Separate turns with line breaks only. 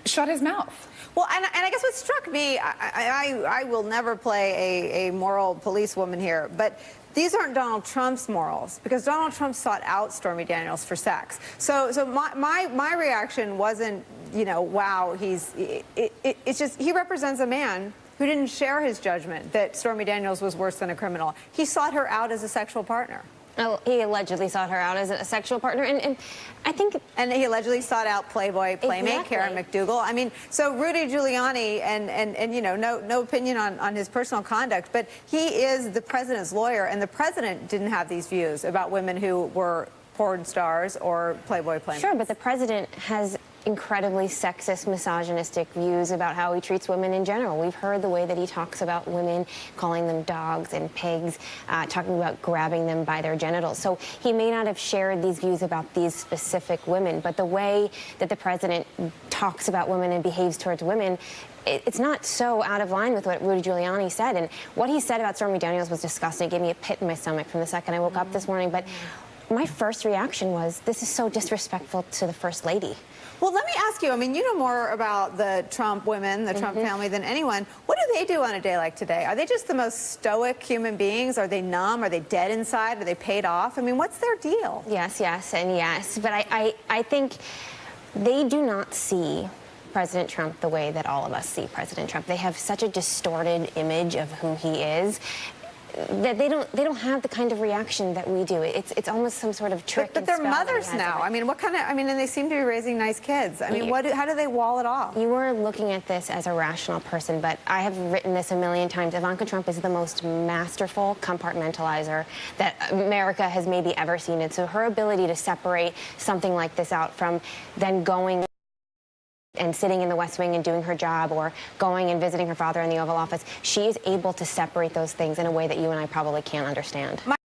shut his mouth.
Well, and I guess what struck me, I will never play a moral policewoman here, but these aren't Donald Trump's morals, because Donald Trump sought out Stormy Daniels for sex. So my reaction wasn't, you know, wow, it's just he represents a man who didn't share his judgment that Stormy Daniels was worse than a criminal. He sought her out as a sexual partner.
Oh, he allegedly sought her out as a sexual partner, and I think...
And he allegedly sought out Playboy playmate Karen McDougal. I mean, so Rudy Giuliani, and you know, no opinion on his personal conduct, but he is the president's lawyer, and the president didn't have these views about women who were porn stars or Playboy playmates.
Sure, but the president has incredibly sexist, misogynistic views about how he treats women in general. We've heard the way that he talks about women, calling them dogs and pigs, talking about grabbing them by their genitals. So he may not have shared these views about these specific women, but the way that the president talks about women and behaves towards women, it's not so out of line with what Rudy Giuliani said. And what he said about Stormy Daniels was disgusting. It gave me a pit in my stomach from the second I woke up this morning. But my first reaction was, this is so disrespectful to the First Lady.
Well, let me ask you, I mean, you know more about the Trump women, the Trump family than anyone. What do they do on a day like today? Are they just the most stoic human beings? Are they numb? Are they dead inside? Are they paid off? I mean, what's their deal?
Yes, yes, and yes. But I think they do not see President Trump the way that all of us see President Trump. They have such a distorted image of who he is that they don't have the kind of reaction that we do. It's almost some sort of trick.
But they're mothers now. I mean, what kind of? I mean, and they seem to be raising nice kids. I mean, how do they wall it off?
You were looking at this as a rational person, but I have written this a million times. Ivanka Trump is the most masterful compartmentalizer that America has maybe ever seen. And so her ability to separate something like this out from then going and sitting in the West Wing and doing her job, or going and visiting her father in the Oval Office, she is able to separate those things in a way that you and I probably can't understand.